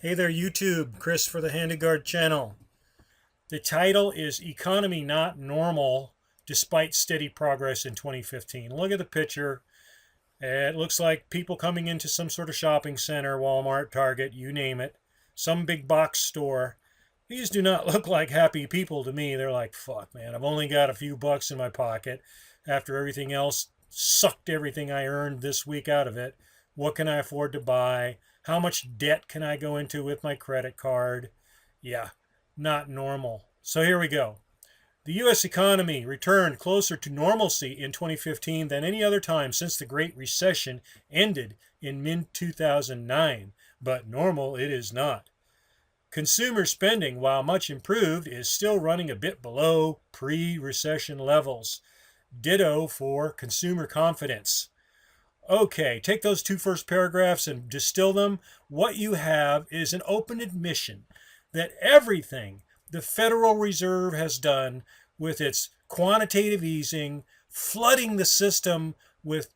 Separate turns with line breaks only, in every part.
Hey there, YouTube. Chris for the Handyguard channel. The title is Economy Not Normal Despite Steady Progress in 2015. Look at the picture. It looks like people coming into some sort of shopping center, Walmart, Target, you name it, some big box store. These do not look like happy people to me. They're like, fuck, man, I've only got a few bucks in my pocket after everything else sucked everything I earned this week out of it. What can I afford to buy? How much debt can I go into with my credit card? Yeah, not normal. So here we go. The U.S. economy returned closer to normalcy in 2015 than any other time since the Great Recession ended in mid 2009, but normal it is not. Consumer spending, while much improved, is still running a bit below pre recession levels. Ditto for consumer confidence. Okay, take those two first paragraphs and distill them. What you have is an open admission that everything the Federal Reserve has done with its quantitative easing, flooding the system with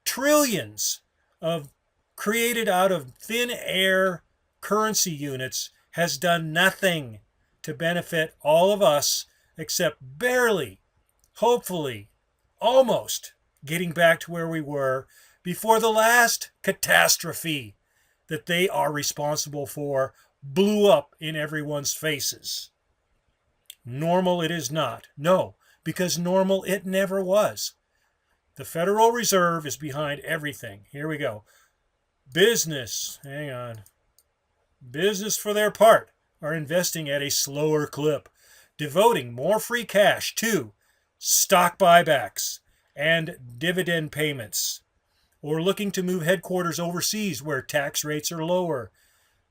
trillions of created out of thin air currency units, has done nothing to benefit all of us except barely, hopefully, almost getting back to where we were before the last catastrophe that they are responsible for blew up in everyone's faces. Normal it is not. No, because normal it never was. The Federal Reserve is behind everything. Here we go. Hang on. Business for their part are investing at a slower clip, devoting more free cash to stock buybacks and dividend payments, or looking to move headquarters overseas where tax rates are lower.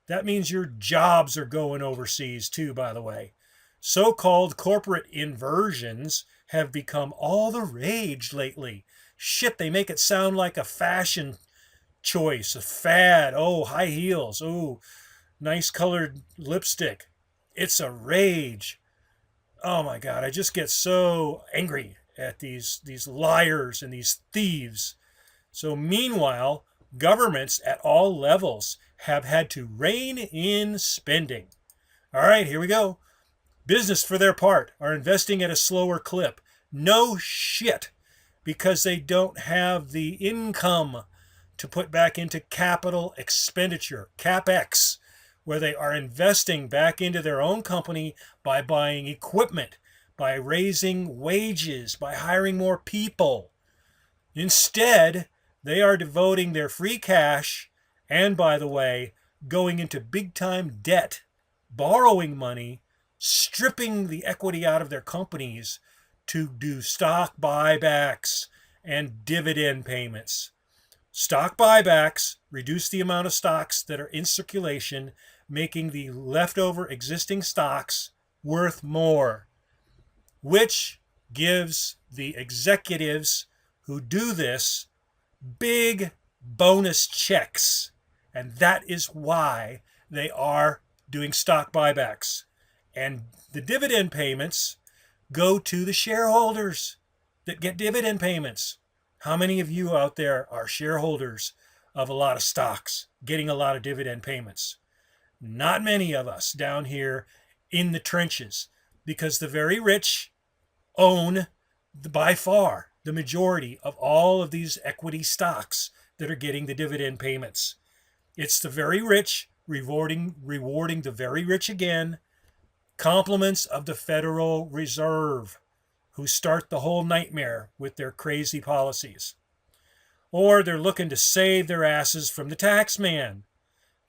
That means your jobs are going overseas too, by the way. So-called corporate inversions have become all the rage lately. Shit, they make it sound like a fashion choice, a fad. Oh, high heels. Oh, nice colored lipstick. It's a rage. Oh my God, I just get so angry at these liars and these thieves. So meanwhile, governments at all levels have had to rein in spending. All right, here we go. Business, for their part, are investing at a slower clip. No shit, because they don't have the income to put back into capital expenditure, CapEx, where they are investing back into their own company by buying equipment, by raising wages, by hiring more people. Instead, they are devoting their free cash and, by the way, going into big time debt, borrowing money, stripping the equity out of their companies to do stock buybacks and dividend payments. Stock buybacks reduce the amount of stocks that are in circulation, making the leftover existing stocks worth more, which gives the executives who do this big bonus checks. And that is why they are doing stock buybacks. And the dividend payments go to the shareholders that get dividend payments. How many of you out there are shareholders of a lot of stocks getting a lot of dividend payments? Not many of us down here in the trenches, because the very rich own by far the majority of all of these equity stocks that are getting the dividend payments. It's the very rich rewarding the very rich again. Compliments of the Federal Reserve, who start the whole nightmare with their crazy policies. Or they're looking to save their asses from the tax man.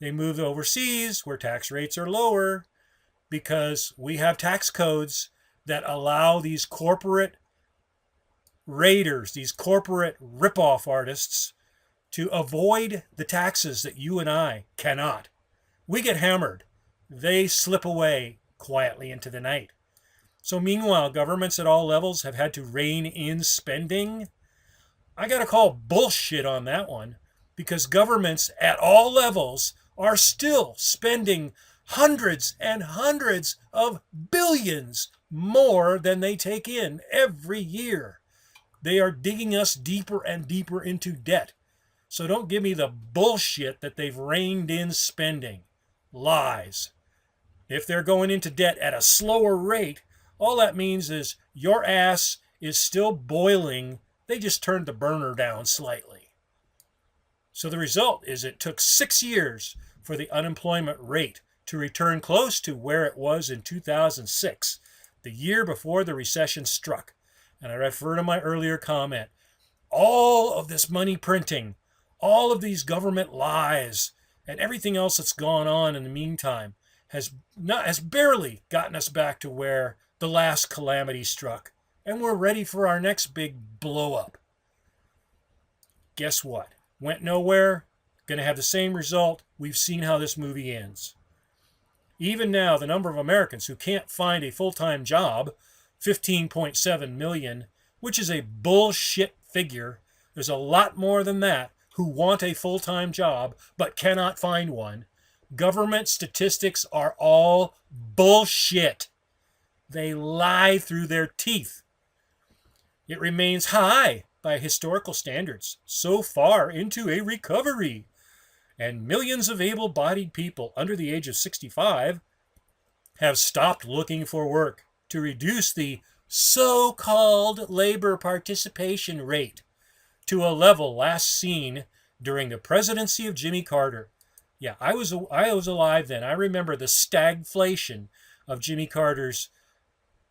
They move overseas where tax rates are lower because we have tax codes that allow these corporate raiders, these corporate ripoff artists, to avoid the taxes that you and I cannot. We get hammered. They slip away quietly into the night. So meanwhile, governments at all levels have had to rein in spending. I got to call bullshit on that one, because governments at all levels are still spending hundreds and hundreds of billions more than they take in every year. They are digging us deeper and deeper into debt. So don't give me the bullshit that they've reined in spending. Lies. If they're going into debt at a slower rate, all that means is your ass is still boiling. They just turned the burner down slightly. So the result is it took 6 years for the unemployment rate to return close to where it was in 2006, the year before the recession struck. And I refer to my earlier comment. All of this money printing, all of these government lies, and everything else that's gone on in the meantime has barely gotten us back to where the last calamity struck, and we're ready for our next big blow up. Guess what? Went nowhere. Going to have the same result. We've seen how this movie ends. Even now, the number of Americans who can't find a full-time job, 15.7 million, which is a bullshit figure. There's a lot more than that who want a full-time job but cannot find one. Government statistics are all bullshit. They lie through their teeth. It remains high by historical standards, so far into a recovery. And millions of able-bodied people under the age of 65 have stopped looking for work to reduce the so-called labor participation rate to a level last seen during the presidency of Jimmy Carter. Yeah, I was alive then. I remember the stagflation of Jimmy Carter's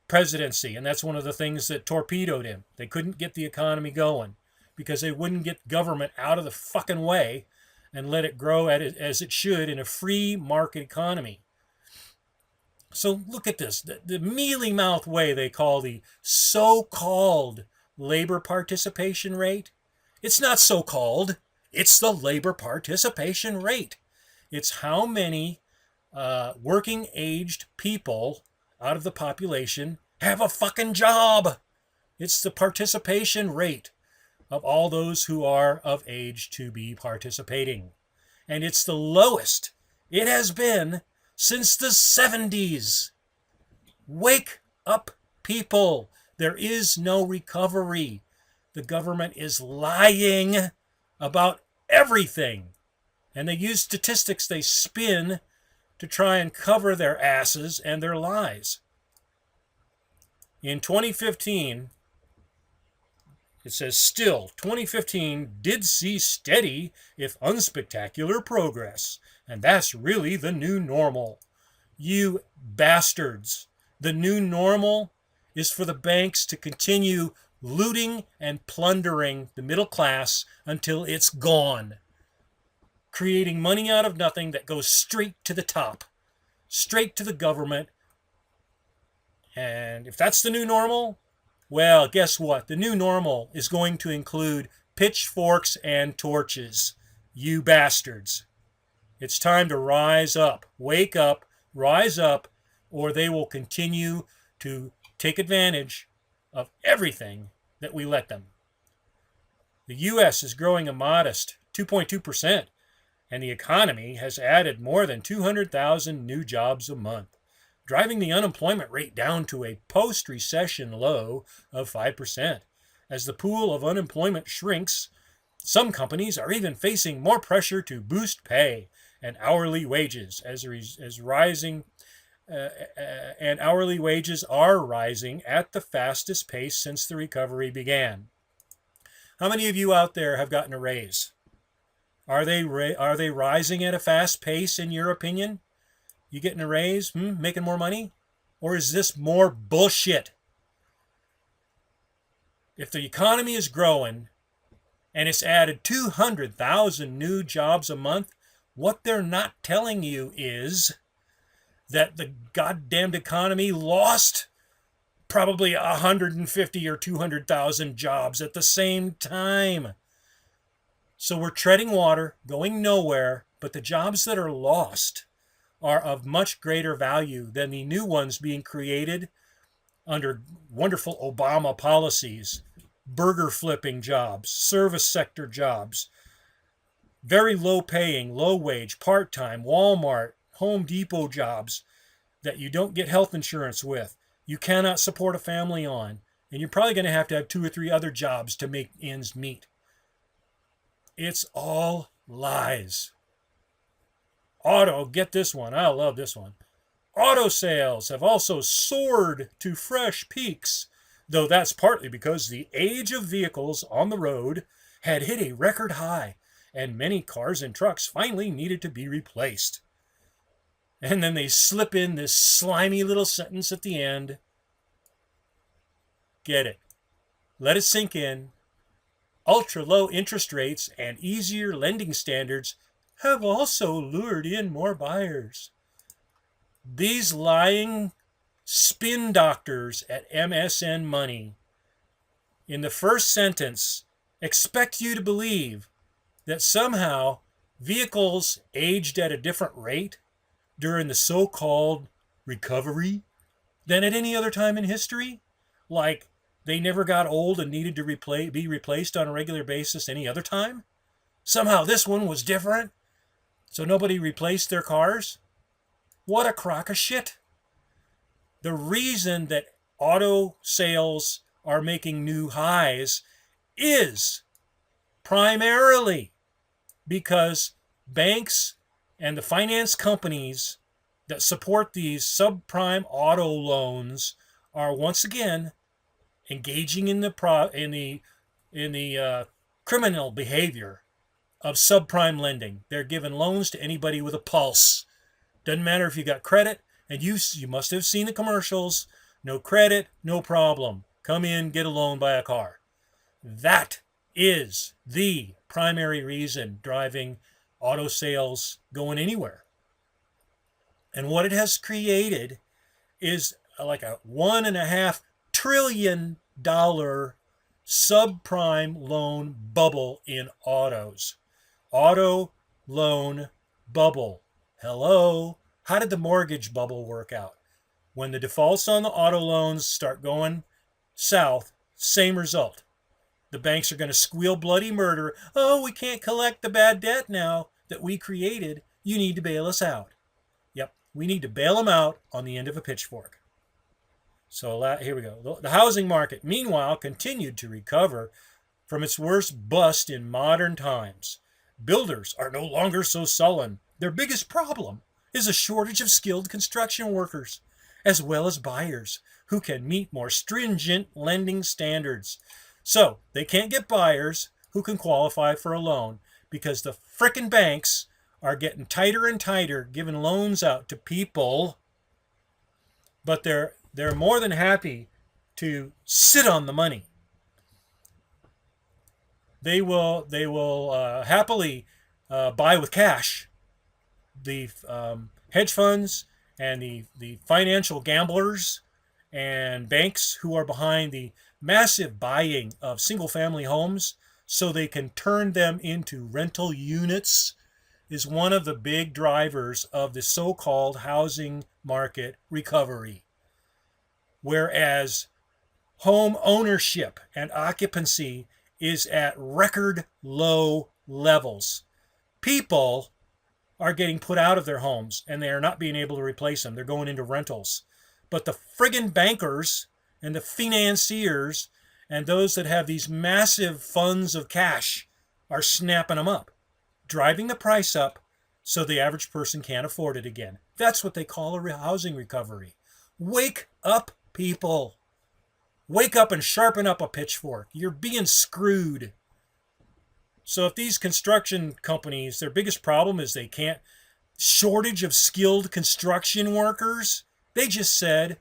presidency, and that's one of the things that torpedoed him. They couldn't get the economy going because they wouldn't get government out of the fucking way and let it grow as it should in a free market economy. So look at this, the mealy-mouthed way they call the so-called labor participation rate. It's not so-called, it's the labor participation rate. It's how many working-aged people out of the population have a fucking job. It's the participation rate of all those who are of age to be participating. And it's the lowest it has been since the 70s. Wake up, people. There is no recovery. The government is lying about everything. And they use statistics they spin to try and cover their asses and their lies. In 2015, it says, still, 2015 did see steady, if unspectacular, progress. And that's really the new normal. You bastards. The new normal is for the banks to continue looting and plundering the middle class until it's gone. Creating money out of nothing that goes straight to the top, straight to the government. And if that's the new normal, well, guess what? The new normal is going to include pitchforks and torches. You bastards. It's time to rise up, wake up, rise up, or they will continue to take advantage of everything that we let them. The U.S. is growing a modest 2.2%, and the economy has added more than 200,000 new jobs a month, driving the unemployment rate down to a post-recession low of 5%. As the pool of unemployment shrinks, some companies are even facing more pressure to boost pay and hourly wages and hourly wages are rising at the fastest pace since the recovery began. How many of you out there have gotten a raise? Are they rising at a fast pace in your opinion? You getting a raise? Making more money? Or is this more bullshit? If the economy is growing and it's added 200,000 new jobs a month, what they're not telling you is that the goddamned economy lost probably 150 or 200,000 jobs at the same time. So we're treading water, going nowhere, but the jobs that are lost are of much greater value than the new ones being created under wonderful Obama policies. Burger flipping jobs, service sector jobs, very low paying, low wage, part-time, Walmart, Home Depot jobs that you don't get health insurance with, you cannot support a family on, and you're probably going to have 2 or 3 other jobs to make ends meet. It's all lies. Get this one. I love this one. Auto sales have also soared to fresh peaks, though that's partly because the age of vehicles on the road had hit a record high, and many cars and trucks finally needed to be replaced. And then they slip in this slimy little sentence at the end. Get it. Let it sink in. Ultra low interest rates and easier lending standards have also lured in more buyers. These lying spin doctors at MSN Money, in the first sentence, expect you to believe that somehow vehicles aged at a different rate during the so-called recovery than at any other time in history. Like they never got old and needed to be replaced on a regular basis any other time. Somehow this one was different, so nobody replaced their cars. What a crock of shit. The reason that auto sales are making new highs is primarily because banks and the finance companies that support these subprime auto loans are once again engaging in the criminal behavior of subprime lending. They're giving loans to anybody with a pulse. Doesn't matter if you got credit, and you must have seen the commercials. No credit, no problem. Come in, get a loan, buy a car. That is the primary reason driving auto sales going anywhere. And what it has created is like a $1.5 trillion subprime loan bubble in autos. Auto loan bubble. Hello. How did the mortgage bubble work out? When the defaults on the auto loans start going south, same result. The banks are going to squeal bloody murder. Oh, we can't collect the bad debt now that we created. You need to bail us out. Yep, we need to bail them out on the end of a pitchfork. So here we go. The housing market, meanwhile, continued to recover from its worst bust in modern times. Builders are no longer so sullen. Their biggest problem is a shortage of skilled construction workers, as well as buyers who can meet more stringent lending standards. So they can't get buyers who can qualify for a loan because the frickin' banks are getting tighter and tighter, giving loans out to people. But they're more than happy to sit on the money. They will happily buy with cash. The hedge funds and the financial gamblers and banks who are behind the massive buying of single-family homes so they can turn them into rental units is one of the big drivers of the so-called housing market recovery. Whereas home ownership and occupancy is at record low levels. People are getting put out of their homes and they are not being able to replace them. They're going into rentals. But the friggin' bankers and the financiers and those that have these massive funds of cash are snapping them up, driving the price up so the average person can't afford it again. That's what they call a housing recovery. Wake up, people. Wake up and sharpen up a pitchfork. You're being screwed. So if these construction companies, their biggest problem is they can't, shortage of skilled construction workers, they just said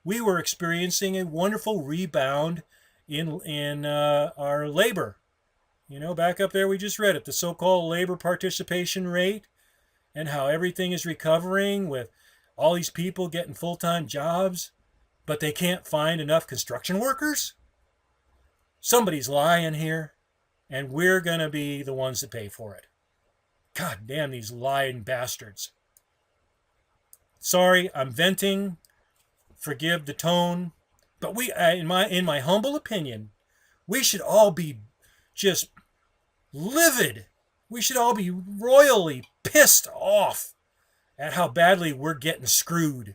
we were experiencing a wonderful rebound in our labor. You know, back up there we just read it, the so-called labor participation rate and how everything is recovering with all these people getting full-time jobs, but they can't find enough construction workers? Somebody's lying here, and we're going to be the ones that pay for it. God damn these lying bastards. Sorry, I'm venting. Forgive the tone. But in my humble opinion, we should all be just livid. We should all be royally pissed off at how badly we're getting screwed.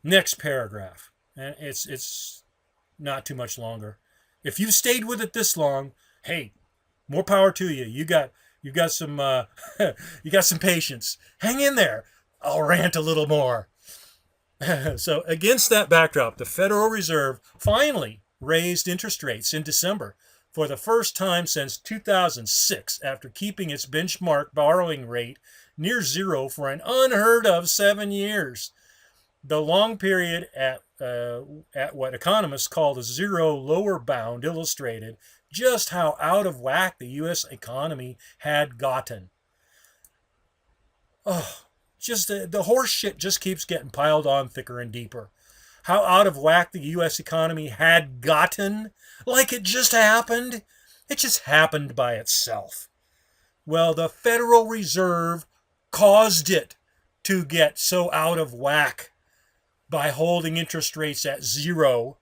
Next paragraph. And it's not too much longer. If you've stayed with it this long, hey, more power to you. You got some you got some patience. Hang in there. I'll rant a little more. So against that backdrop, the Federal Reserve finally raised interest rates in December for the first time since 2006 after keeping its benchmark borrowing rate near zero for an unheard of 7 years. The long period at what economists call the zero lower bound illustrated just how out of whack the U.S. economy had gotten. Oh, just the horse shit just keeps getting piled on thicker and deeper. How out of whack the U.S. economy had gotten, like it just happened. It just happened by itself. Well, the Federal Reserve caused it to get so out of whack by holding interest rates at zero,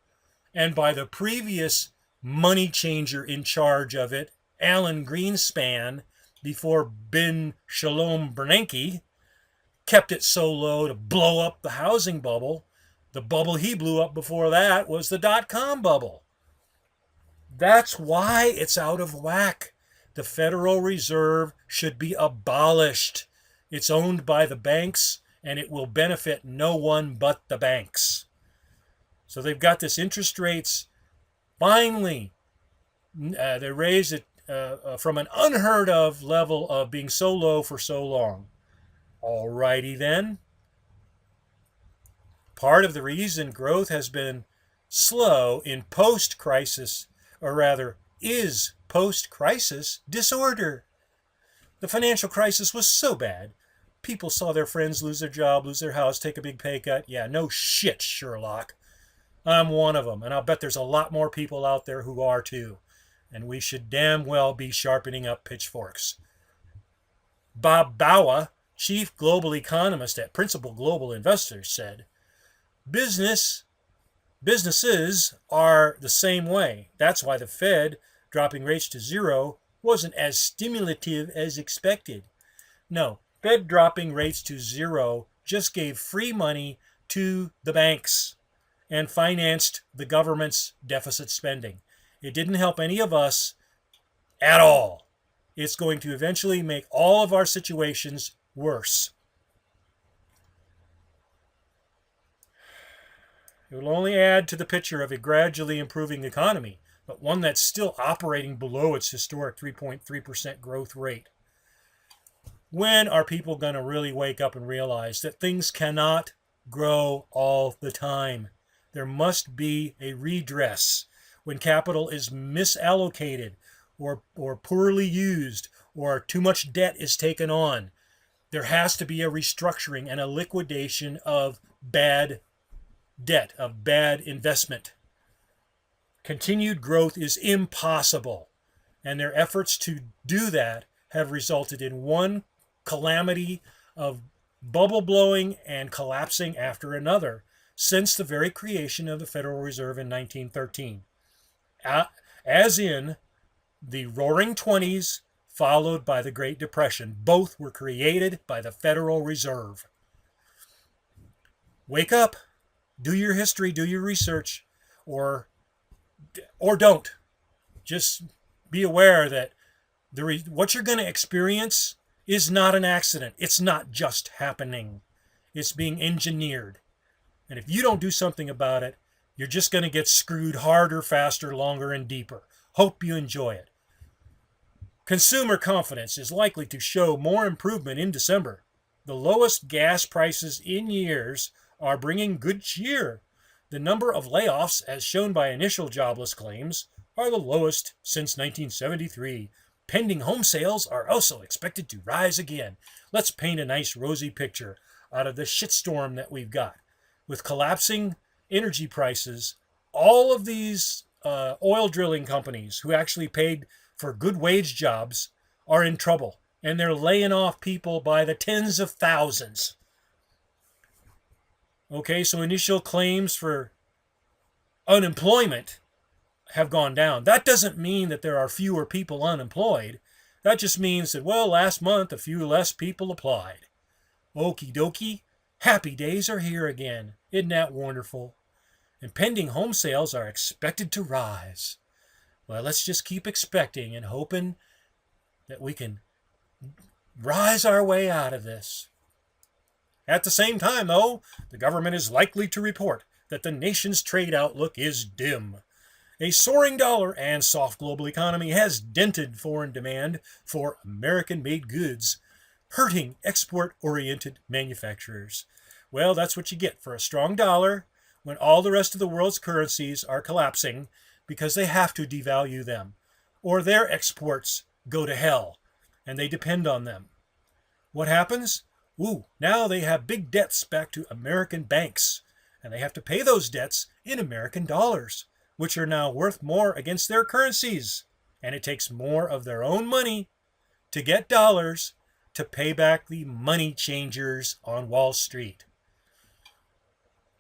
and by the previous money changer in charge of it, Alan Greenspan, before Ben Shalom Bernanke, kept it so low to blow up the housing bubble. The bubble he blew up before that was the dot-com bubble. That's why it's out of whack. The Federal Reserve should be abolished. It's owned by the banks, and it will benefit no one but the banks. So they've got this interest rates. Finally, they raised it from an unheard of level of being so low for so long. Alrighty then. Part of the reason growth has been slow in post-crisis, or rather is post-crisis disorder. The financial crisis was so bad. People saw their friends lose their job, lose their house, take a big pay cut. Yeah, no shit, Sherlock. I'm one of them, and I'll bet there's a lot more people out there who are too. And we should damn well be sharpening up pitchforks. Bob Bawa, chief global economist at Principal Global Investors, said, Businesses are the same way. That's why the Fed dropping rates to zero wasn't as stimulative as expected. No, Fed dropping rates to zero just gave free money to the banks and financed the government's deficit spending. It didn't help any of us at all. It's going to eventually make all of our situations worse. It will only add to the picture of a gradually improving economy, but one that's still operating below its historic 3.3% growth rate. When are people going to really wake up and realize that things cannot grow all the time? There must be a redress when capital is misallocated or poorly used or too much debt is taken on. There has to be a restructuring and a liquidation of bad debt, of bad investment. Continued growth is impossible, and their efforts to do that have resulted in one calamity of bubble blowing and collapsing after another since the very creation of the Federal Reserve in 1913. As in the Roaring Twenties, followed by the Great Depression. Both were created by the Federal Reserve. Wake up, do your history, do your research, or don't. Just be aware that what you're going to experience is not an accident. It's not just happening. It's being engineered. And if you don't do something about it, you're just going to get screwed harder, faster, longer, and deeper. Hope you enjoy it. Consumer confidence is likely to show more improvement in December. The lowest gas prices in years are bringing good cheer. The number of layoffs, as shown by initial jobless claims, are the lowest since 1973. Pending home sales are also expected to rise again. Let's paint a nice rosy picture out of the shitstorm that we've got. With collapsing energy prices, all of these oil drilling companies who actually paid for good wage jobs are in trouble, and they're laying off people by the tens of thousands. Okay, so initial claims for unemployment have gone down. That doesn't mean that there are fewer people unemployed. That just means that, well, last month a few less people applied. Okie dokie, happy days are here again. Isn't that wonderful? And pending home sales are expected to rise. Well, let's just keep expecting and hoping that we can rise our way out of this. At the same time, though, the government is likely to report that the nation's trade outlook is dim. A soaring dollar and soft global economy has dented foreign demand for American-made goods, hurting export-oriented manufacturers. Well, that's what you get for a strong dollar when all the rest of the world's currencies are collapsing because they have to devalue them, or their exports go to hell, and they depend on them. What happens? Now they have big debts back to American banks, and they have to pay those debts in American dollars, which are now worth more against their currencies. And it takes more of their own money to get dollars to pay back the money changers on Wall Street.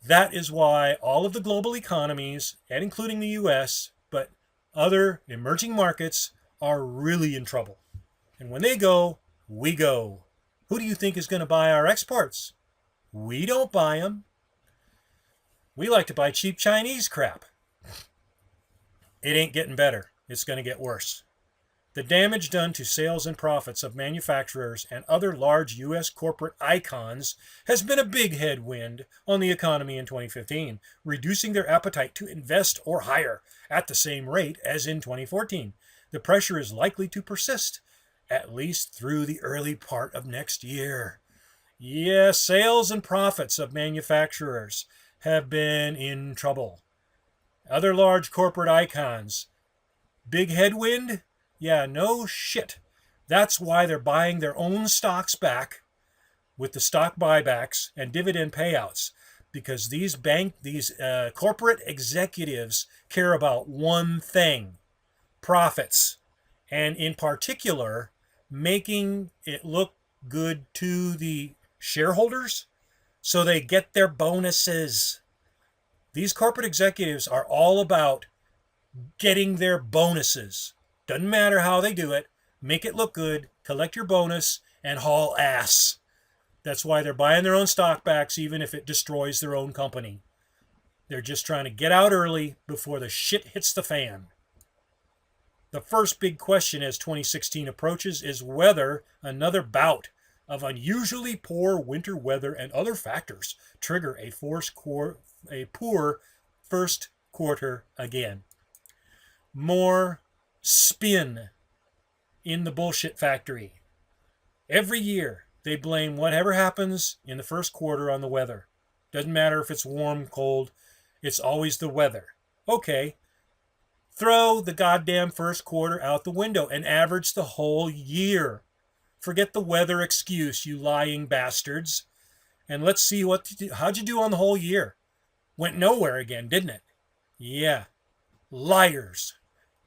That is why all of the global economies, and including the US, but other emerging markets, are really in trouble. And when they go, we go. Who do you think is going to buy our exports? We don't buy them. We like to buy cheap Chinese crap. It ain't getting better. It's going to get worse. The damage done to sales and profits of manufacturers and other large U.S. corporate icons has been a big headwind on the economy in 2015, reducing their appetite to invest or hire at the same rate as in 2014. The pressure is likely to persist, at least through the early part of next year. Yes, sales and profits of manufacturers have been in trouble. Other large corporate icons. Big headwind? Yeah, no shit. That's why they're buying their own stocks back with the stock buybacks and dividend payouts, because these corporate executives care about one thing: profits, and in particular, making it look good to the shareholders so they get their bonuses. These corporate executives are all about getting their bonuses. Doesn't matter how they do it. Make it look good, collect your bonus, and haul ass. That's why they're buying their own stock backs, even if it destroys their own company. They're just trying to get out early before the shit hits the fan. The first big question as 2016 approaches is whether another bout of unusually poor winter weather and other factors trigger a poor first quarter again. More spin in the bullshit factory. Every year, they blame whatever happens in the first quarter on the weather. Doesn't matter if it's warm, cold, it's always the weather. Okay, throw the goddamn first quarter out the window and average the whole year. Forget the weather excuse, you lying bastards. And let's see how'd you do on the whole year. Went nowhere again, didn't it? Yeah, liars.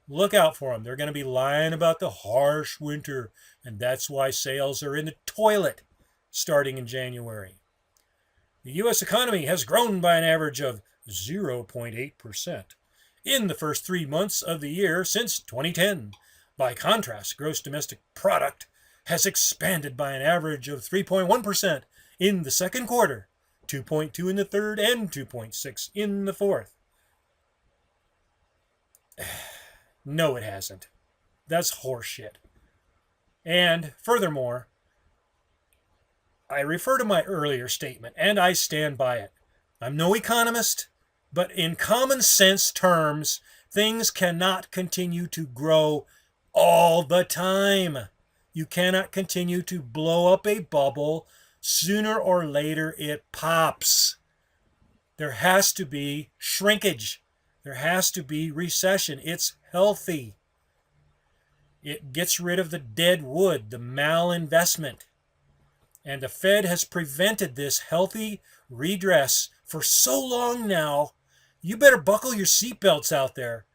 Look out for them. They're going to be lying about the harsh winter, and that's why sales are in the toilet starting in January. The U.S. economy has grown by an average of 0.8% in the first 3 months of the year since 2010. By contrast, gross domestic product has expanded by an average of 3.1% in the second quarter, 2.2% in the third, and 2.6% in the fourth. No, it hasn't. That's horseshit. And furthermore, I refer to my earlier statement, and I stand by it. I'm no economist, but in common sense terms, things cannot continue to grow all the time. You cannot continue to blow up a bubble. Sooner or later, it pops. There has to be shrinkage. There has to be recession. It's healthy. It gets rid of the dead wood, the malinvestment. And the Fed has prevented this healthy redress for so long now. You better buckle your seatbelts out there.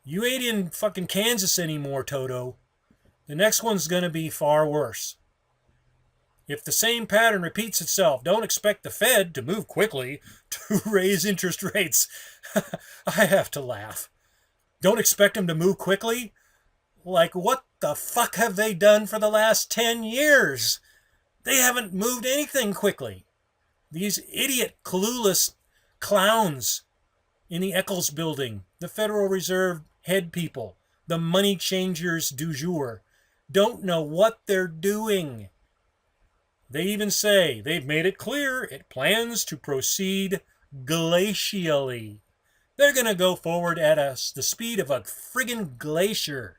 You ain't in fucking Kansas anymore, Toto. The next one's going to be far worse. If the same pattern repeats itself, don't expect the Fed to move quickly to raise interest rates. I have to laugh. Don't expect them to move quickly? Like, what the fuck have they done for the last 10 years? They haven't moved anything quickly. These idiot, clueless clowns in the Eccles building, the Federal Reserve head people, the money changers du jour, don't know what they're doing. They even say they've made it clear it plans to proceed glacially. They're going to go forward at the speed of a friggin' glacier.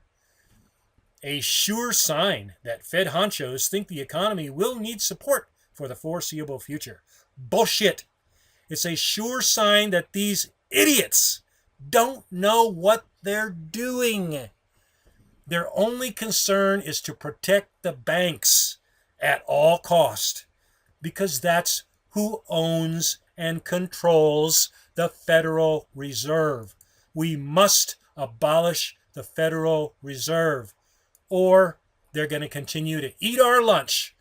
A sure sign that Fed honchos think the economy will need support for the foreseeable future. Bullshit. It's a sure sign that these idiots don't know what they're doing. Their only concern is to protect the banks at all cost, because that's who owns and controls the Federal Reserve. We must abolish the Federal Reserve, or they're going to continue to eat our lunch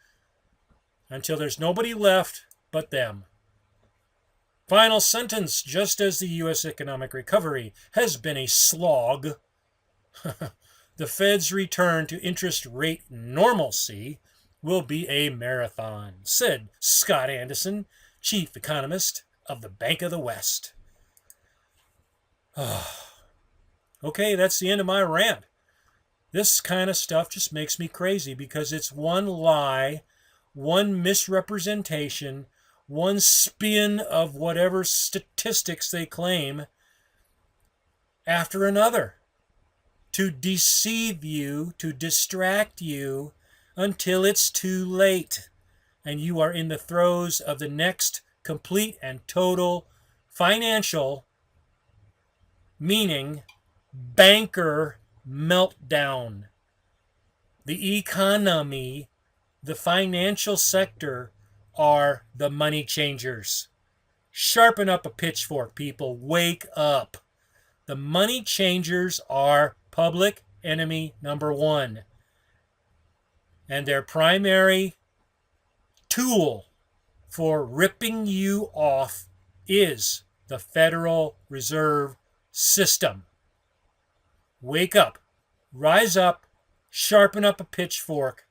until there's nobody left but them. Final sentence. Just as the U.S. economic recovery has been a slog, the Fed's return to interest rate normalcy will be a marathon, said Scott Anderson, chief economist of the Bank of the West. Okay, that's the end of my rant. This kind of stuff just makes me crazy because it's one lie, one misrepresentation, one spin of whatever statistics they claim after another to deceive you, to distract you until it's too late and you are in the throes of the next complete and total financial, meaning banker meltdown. The economy, the financial sector, are the money changers. Sharpen up a pitchfork, people. Wake up. The money changers are public enemy number one. And their primary tool for ripping you off is the Federal Reserve System. Wake up. Rise up. Sharpen up a pitchfork.